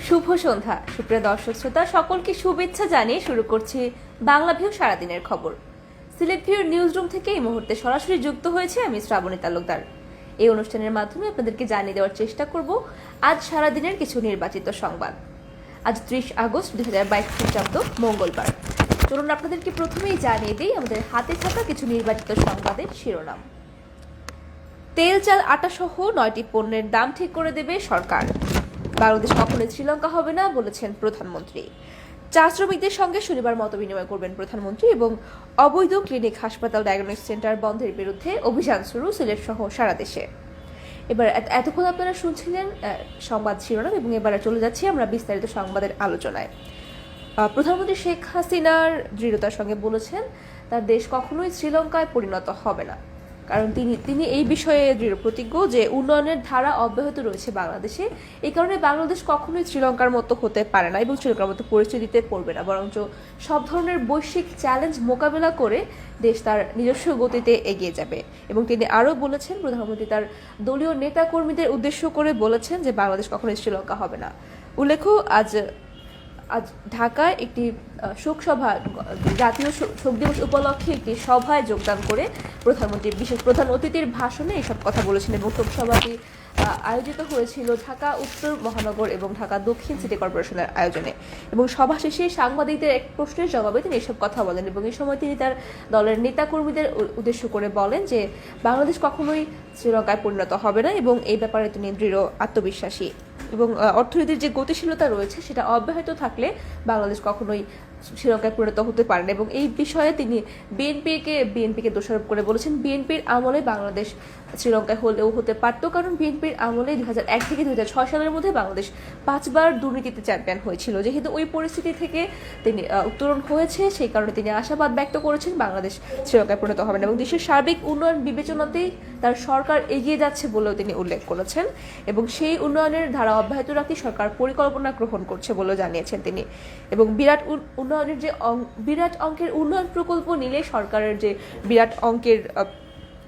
শুভ সন্ধ্যা সুপ্রিয় দর্শক শ্রোতা সকলকে শুভেচ্ছা জানিয়ে শুরু করছি বাংলা ভিউ সারাদিনের খবর। সিলেট ভিউর নিউজ রুম থেকে এই মুহূর্তে সরাসরি যুক্ত হয়েছে আমি শ্রাবণী তালুকদার। এই অনুষ্ঠানের মাধ্যমে আপনাদেরকে জানিয়ে দেওয়ার চেষ্টা করব আজ সারাদিনের কিছু নির্বাচিত সংবাদ। আজ 30 আগস্ট 2022 খ্রিস্টাব্দ মঙ্গলবার। চলুন আপনাদেরকে প্রথমেই জানিয়ে দিই আমাদের হাতে থাকা কিছু নির্বাচিত সংবাদের শিরোনাম। তেল, চাল, আটা সহ 9টি পণ্যের দাম ঠিক করে দেবে সরকার। বাংলাদেশ কখনোই শ্রীলঙ্কা হবে না বলেছেন প্রধানমন্ত্রী। চা শ্রমিকদের সঙ্গে শনিবার মতবিনিময় করবেন প্রধানমন্ত্রী এবং অবৈধ ক্লিনিক, হাসপাতাল, ডায়াগনস্টিক সেন্টার বন্ধের বিরুদ্ধে অভিযান শুরু সিলেট সহ সারা দেশে। এবার এতক্ষণ আপনারা শুনছিলেন সংবাদ শিরোনাম এবং এবারে চলে যাচ্ছি আমরা বিস্তারিত সংবাদের আলোচনায়। প্রধানমন্ত্রী শেখ হাসিনার দৃঢ়তার সঙ্গে বলেছেন তার দেশ কখনোই শ্রীলঙ্কায় পরিণত হবে না, কারণ তিনি এই বিষয়ে দৃঢ় প্রতিজ্ঞ যে উন্নয়নের ধারা অব্যাহত রয়েছে বাংলাদেশে। এই কারণে বাংলাদেশ কখনোই শ্রীলঙ্কার মতো হতে পারে না এবং শ্রীলঙ্কার মতো পরিস্থিতিতে পড়বে না, বরঞ্চ সব ধরনের বৈশ্বিক চ্যালেঞ্জ মোকাবেলা করে দেশ তার নিজস্ব গতিতে এগিয়ে যাবে। এবং তিনি আরও বলেছেন, প্রধানমন্ত্রী তার দলীয় নেতা কর্মীদের উদ্দেশ্য করে বলেছেন যে বাংলাদেশ কখনোই শ্রীলঙ্কা হবে না। উল্লেখ্য, আজ ঢাকায় একটি শোক সভা, জাতীয় শোক দিবস উপলক্ষে একটি সভায় যোগদান করে প্রধানমন্ত্রী বিশেষ প্রধান অতিথির ভাষণে এসব কথা বলেছেন এবং শোক সভাটি আয়োজিত হয়েছিল ঢাকা উত্তর মহানগর এবং ঢাকা দক্ষিণ সিটি কর্পোরেশনের আয়োজনে। এবং সভা শেষে সাংবাদিকদের এক প্রশ্নের জবাবে তিনি এসব কথা বলেন এবং এই সময় তিনি তার দলের নেতাকর্মীদের উদ্দেশ্য করে বলেন যে বাংলাদেশ কখনোই শ্রীলঙ্কায় পরিণত হবে না এবং এই ব্যাপারে তিনি দৃঢ় আত্মবিশ্বাসী এবং অর্থনীতির যে গতিশীলতা রয়েছে সেটা অব্যাহত থাকলে বাংলাদেশ কখনোই শ্রীলঙ্কায় পরিণত হতে পারে না। এবং এই বিষয়ে তিনি বিএনপিকে দোষারোপ করে বলেছেন বিএনপির আমলে বাংলাদেশ শ্রীলঙ্কায় হলেও হতে পারত, কারণ বিএনপির আমলে 2001 থেকে 2006 সালের মধ্যে বাংলাদেশ 5 বার দুর্নীতিতে চ্যাম্পিয়ন হয়েছিল। যেহেতু ওই পরিস্থিতি থেকে তিনি উত্তরণ হয়েছে, সেই কারণে তিনি আশাবাদ ব্যক্ত করেছেন বাংলাদেশ শ্রীলঙ্কায় পরিণত হবে না এবং দেশের সার্বিক উন্নয়ন বিবেচনাতেই তার সরকার এগিয়ে যাচ্ছে বলেও তিনি উল্লেখ করেছেন এবং সেই উন্নয়নের ধারা অব্যাহত রাখতে সরকার পরিকল্পনা গ্রহণ করছে বলেও জানিয়েছেন তিনি। এবং বিরাট অঙ্কের উন্নয়ন প্রকল্প নিলে সরকারের যে বিরাট অঙ্কের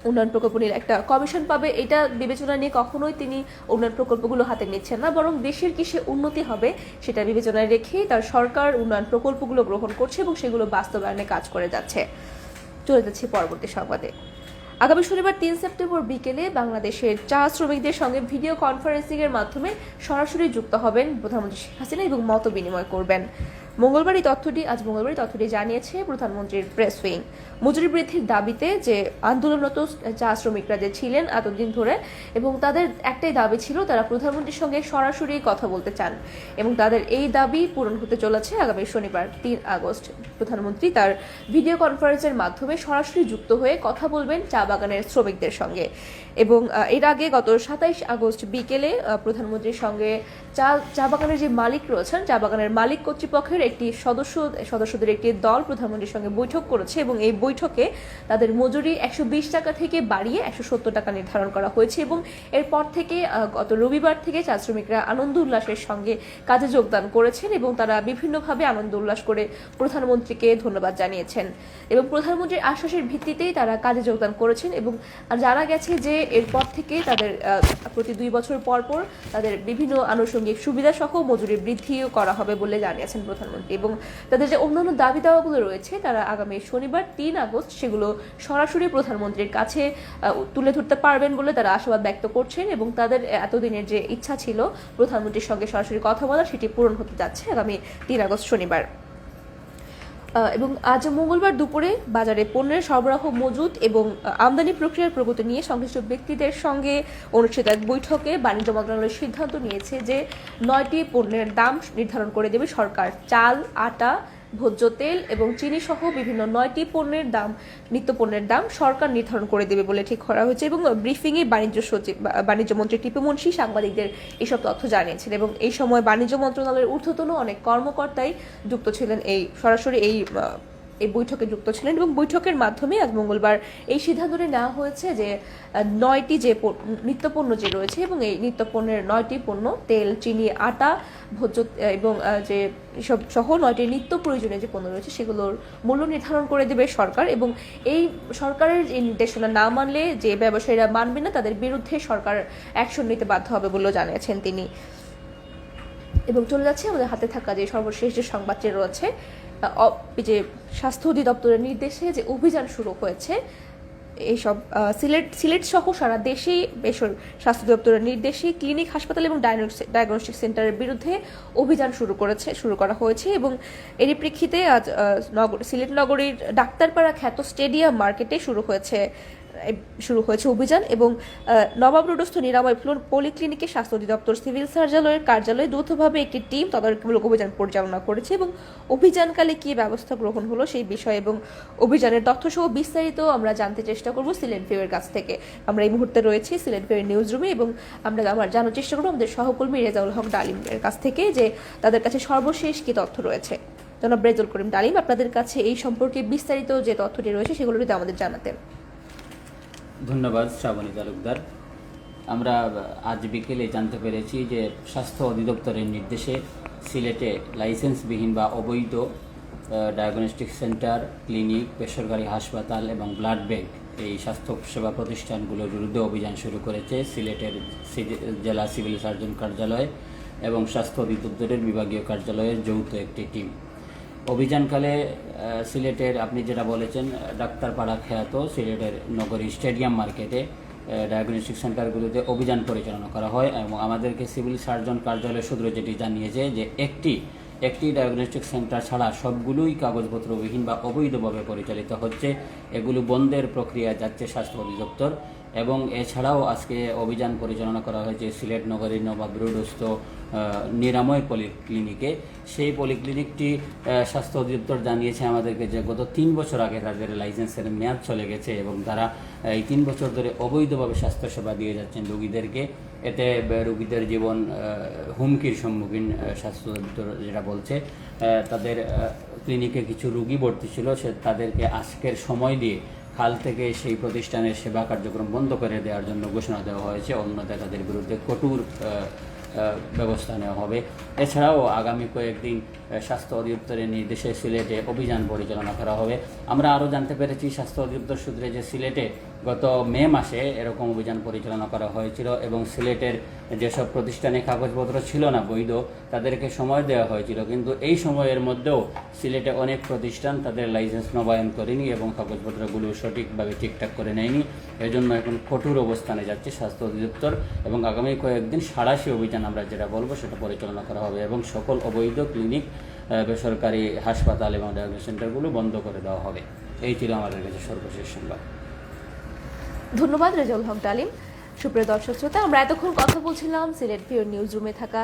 উন্নয়ন প্রকল্প নিলে একটা কমিশন পাবে, এটা বিবেচনা নিয়ে কখনোই তিনি উন্নয়ন প্রকল্পগুলো হাতে নিচ্ছেন না, বরং দেশের কিসে উন্নতি হবে সেটা বিবেচনায় রেখেই তার সরকার উন্নয়ন প্রকল্পগুলো গ্রহণ করছে এবং সেগুলো বাস্তবায়নে কাজ করে যাচ্ছে। চলে যাচ্ছি পরবর্তী সংবাদে। আগামী শনিবার 3 সেপ্টেম্বর বিকেলে বাংলাদেশের চা শ্রমিকদের সঙ্গে ভিডিও কনফারেন্সিংয়ের মাধ্যমে সরাসরি যুক্ত হবেন প্রধানমন্ত্রী শেখ হাসিনা এবং মত বিনিময় করবেন। আজ মঙ্গলবার এই তথ্যটি জানিয়েছে প্রধানমন্ত্রীর প্রেস উইং। মজুরি বৃদ্ধির দাবিতে যে আন্দোলনরত চা শ্রমিকরা যে ছিলেন এতদিন ধরে এবং তাদের একটাই দাবি ছিল, তারা প্রধানমন্ত্রীর সঙ্গে সরাসরি কথা বলতে চান এবং তাদের এই দাবি পূরণ হতে চলেছে আগামী শনিবার 3 আগস্ট। প্রধানমন্ত্রী তার ভিডিও কনফারেন্সের মাধ্যমে সরাসরি যুক্ত হয়ে কথা বলবেন চা বাগানের শ্রমিকদের সঙ্গে। এবং এর আগে গত 27 আগস্ট বিকেলে প্রধানমন্ত্রীর সঙ্গে চা বাগানের যে মালিক রয়েছেন, চা বাগানের মালিক কর্তৃপক্ষের একটি সদস্যদের একটি দল প্রধানমন্ত্রীর সঙ্গে বৈঠক করেছে এবং এই বৈঠকে তাদের মজুরি 120 টাকা থেকে বাড়িয়ে 170 টাকা নির্ধারণ করা হয়েছে এবং এরপর থেকে গত রবিবার থেকে চা শ্রমিকরা আনন্দ উল্লাসের সঙ্গে কাজে যোগদান করেছেন এবং তারা বিভিন্নভাবে আনন্দ উল্লাস করে প্রধানমন্ত্রীকে ধন্যবাদ জানিয়েছেন এবং প্রধানমন্ত্রীর আশ্বাসের ভিত্তিতেই তারা কাজে যোগদান করেছেন। এবং জানা গেছে যে এরপর থেকে তাদের প্রতি 2 বছর পর পর তাদের বিভিন্ন আনুষঙ্গিক সুবিধা সহ মজুরি বৃদ্ধিও করা হবে বলে জানিয়েছেন প্রধানমন্ত্রী এবং তাদের যে অন্যান্য দাবি দাওয়াগুলো রয়েছে তারা আগামী শনিবার 3 আগস্ট সেগুলো সরাসরি প্রধানমন্ত্রীর কাছে তুলে ধরতে পারবেন বলে তারা আশাবাদ ব্যক্ত করছেন এবং তাদের এতদিনের যে ইচ্ছা ছিল প্রধানমন্ত্রীর সঙ্গে সরাসরি কথা বলার, সেটি পূরণ হতে যাচ্ছে আগামী 3 আগস্ট শনিবার। এবং আজ মঙ্গলবার দুপুরে বাজারে পণ্যের সরবরাহ, মজুত এবং আমদানি প্রক্রিয়ার প্রগতি নিয়ে সংশ্লিষ্ট ব্যক্তিদের সঙ্গে অনুষ্ঠিত এক বৈঠকে বাণিজ্য মন্ত্রণালয় সিদ্ধান্ত নিয়েছে যে 9টি পণ্যের দাম নির্ধারণ করে দেবে সরকার। চাল, আটা, ভোজ্য তেল এবং চিনি সহ বিভিন্ন 9টি নিত্য পণ্যের দাম সরকার নির্ধারণ করে দেবে বলে ঠিক করা হয়েছে এবং ব্রিফিংয়ে বাণিজ্য মন্ত্রী টিপু মুনশি সাংবাদিকদের এসব তথ্য জানিয়েছেন এবং এই সময় বাণিজ্য মন্ত্রণালয়ের ঊর্ধ্বতন অনেক কর্মকর্তাই যুক্ত ছিলেন, সরাসরি এই বৈঠকে যুক্ত ছিলেন এবং বৈঠকের মাধ্যমে আজ মঙ্গলবার এই সিদ্ধান্তটি নেওয়া হয়েছে যে 9টি যে নিত্যপণ্য যে রয়েছে এবং এই নিত্যপণ্যের 9টি পণ্য তেল, চিনি, আটা, ভোজ্য এবং যে সব সহ 9টি নিত্য প্রয়োজনীয় যে পণ্য রয়েছে সেগুলোর মূল্য নির্ধারণ করে দেবে সরকার এবং এই সরকারের এই নির্দেশনা না মানলে যে ব্যবসায়ীরা মানবে না তাদের বিরুদ্ধে সরকার অ্যাকশন নিতে বাধ্য হবে বলেও জানিয়েছেন তিনি। এবং চলে যাচ্ছে আমাদের হাতে থাকা যে সর্বশেষ যে সংবাদটি রয়েছে, যে স্বাস্থ্য অধিদপ্তরের নির্দেশে যে অভিযান শুরু হয়েছে, এইসব সিলেট সহ সারা দেশেই স্বাস্থ্য দপ্তরের নির্দেশে ক্লিনিক, হাসপাতাল এবং ডায়াগনস্টিক সেন্টারের বিরুদ্ধে অভিযান শুরু করা হয়েছে। এবং এরই প্রেক্ষিতে আজ সিলেট নগরীর ডাক্তারপাড়া খ্যাত স্টেডিয়াম মার্কেটে শুরু হয়েছে অভিযান। এবং নবাব রোডস্থ নিরাময় পলিক্লিনিকে স্বাস্থ্য অধিদপ্তর সিভিল সার্জনের কার্যালয়ে যৌথভাবে একটি টিম তদারকিমূলক অভিযান পরিচালনা করেছে। এবং অভিযানকালে কী ব্যবস্থা গ্রহণ হলো সেই বিষয় এবং অভিযানের তথ্যসহ বিস্তারিত আমরা জানতে চেষ্টা করব সিলেট ভিউয়ের কাছ থেকে। আমরা এই মুহূর্তে রয়েছি সিলেট ভিউয়ের নিউজ রুমে এবং আমরা জানার চেষ্টা করবো আমাদের সহকর্মী রেজাউল হক ডালিমের কাছ থেকে যে তাদের কাছে সর্বশেষ কী তথ্য রয়েছে। জনাব রেজাউল করিম ডালিম, আপনাদের কাছে এই সম্পর্কে বিস্তারিত যে তথ্যটি রয়েছে সেগুলো যদি আমাদের জানাতেন। ধন্যবাদ শ্রাবণী তালুকদার। আমরা আজ বিকেলে জানতে পেরেছি যে স্বাস্থ্য অধিদপ্তরের নির্দেশে সিলেটে লাইসেন্সবিহীন বা অবৈধ ডায়াগনস্টিক সেন্টার, ক্লিনিক, বেসরকারি হাসপাতাল এবং ব্লাড ব্যাংক এই স্বাস্থ্য সেবা প্রতিষ্ঠানগুলোর বিরুদ্ধে অভিযান শুরু করেছে সিলেটের জেলা সিভিল সার্জন কার্যালয় এবং স্বাস্থ্য অধিদপ্তরের বিভাগীয় কার্যালয়ের যৌথ একটি টিম। অভিযানকালে সিলেটের, আপনি যেটা বলেছেন, ডাক্তারপাড়া খ্যাত সিলেটের নগরী স্টেডিয়াম মার্কেটে ডায়াগনস্টিক সেন্টারগুলোতে অভিযান পরিচালনা করা হয় এবং আমাদেরকে সিভিল সার্জন কার্যালয় সূত্র যেটি জানিয়েছে যে একটি ডায়াগনস্টিক সেন্টার ছাড়া সবগুলোই কাগজপত্রবিহীন বা অবৈধভাবে পরিচালিত হচ্ছে। এগুলো বন্ধের প্রক্রিয়া যাচ্ছে স্বাস্থ্য অধিদপ্তর। এবং এছাড়াও আজকে অভিযান পরিচালনা করা হয়েছে সিলেট নগরীর নবাব রোডস্থ নিরাময় পলিক্লিনিকে। সেই পলিক্লিনিকটি স্বাস্থ্য অধিদপ্তর জানিয়েছে আমাদেরকে যে গত 3 বছর আগে তাদের লাইসেন্সের মেয়াদ চলে গেছে এবং তারা এই 3 বছর ধরে অবৈধভাবে স্বাস্থ্যসেবা দিয়ে যাচ্ছেন রোগীদেরকে। এতে রোগীদের জীবন হুমকির সম্মুখীন স্বাস্থ্য অধিদপ্তর যেটা বলছে। তাদের ক্লিনিকে কিছু রোগী ভর্তি ছিল, তাদেরকে আজকের সময় দিয়ে কাল থেকে সেই প্রতিষ্ঠানের সেবা কার্যক্রম বন্ধ করে দেওয়ার জন্য ঘোষণা দেওয়া হয়েছে। অন্যথায় তাদের বিরুদ্ধে কঠোর ব্যবস্থা নেওয়া হবে। এছাড়াও আগামী কয়েকদিন স্বাস্থ্য অধিদপ্তরের নির্দেশে সিলেটে অভিযান পরিচালনা করা হবে। আমরা আরও জানতে পেরেছি স্বাস্থ্য অধিদপ্তর সূত্রে যে সিলেটে গত মে মাসে এরকম অভিযান পরিচালনা করা হয়েছিল এবং সিলেটের যেসব প্রতিষ্ঠানে কাগজপত্র ছিল না বৈধ, তাদেরকে সময় দেওয়া হয়েছিল। কিন্তু এই সময়ের মধ্যেও সিলেটে অনেক প্রতিষ্ঠান তাদের লাইসেন্স নবায়ন করেনি এবং কাগজপত্রগুলো সঠিকভাবে ঠিকঠাক করে নেয়নি। এজন্য এখন কঠোর অবস্থানে যাচ্ছে স্বাস্থ্য অধিদপ্তর এবং আগামী কয়েকদিন সাঁড়াশি অভিযান আমরা যেটা বলবো সেটা পরিচালনা করা হবে এবং সকল অবৈধ ক্লিনিক, বেসরকারি হাসপাতাল এবং ডায়াগনস্টিক সেন্টারগুলো বন্ধ করে দেওয়া হবে। এই ছিল আমাদের কাছে সর্বশেষ সংবাদ। ধন্যবাদ রেজাউল হক ডালিম। সুপ্রিয় দর্শক শ্রোতা, আমরা এতক্ষণ কথা বলছিলাম সিলেট ভিউর নিউজ রুমে থাকা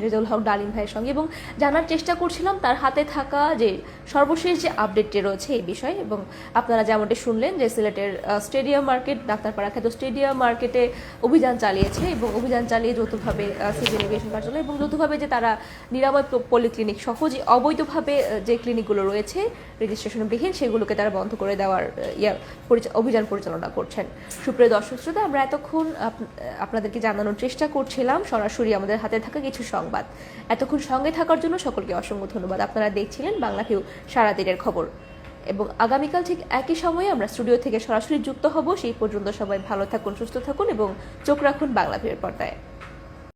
রেজাউল হক ডালিম ভাইয়ের সঙ্গে এবং জানার চেষ্টা করছিলাম তার হাতে থাকা যে সর্বশেষ যে আপডেটটি রয়েছে এই বিষয়ে। এবং আপনারা যেমনটি শুনলেন যে সিলেটের স্টেডিয়াম মার্কেট, ডাক্তারপাড়া খ্যাত স্টেডিয়াম মার্কেটে অভিযান চালিয়েছে এবং অভিযান চালিয়ে যৌথভাবে সিভিল এভিয়েশন কার্যালয় এবং যৌথভাবে যে তারা নিরাময় পলিক্লিনিক সহ যে অবৈধভাবে যে ক্লিনিকগুলো রয়েছে রেজিস্ট্রেশনবিহীন, সেগুলোকে তারা বন্ধ করে দেওয়ার অভিযান পরিচালনা করছেন। সুপ্রিয় দর্শক শ্রোতা, আমরা এতক্ষণ আপনাদেরকে জানানোর চেষ্টা করছিলাম সরাসরি আমাদের হাতে থাকা কিছু সংবাদ। এতক্ষণ সঙ্গে থাকার জন্য সকলকে অসংখ্য ধন্যবাদ। আপনারা দেখছিলেন বাংলা ভিউ সারাদিনের খবর এবং আগামীকাল ঠিক একই সময়ে আমরা স্টুডিও থেকে সরাসরি যুক্ত হব। সেই পর্যন্ত সবাই ভালো থাকুন, সুস্থ থাকুন এবং চোখ রাখুন বাংলা ভিউয়ের পর্দায়।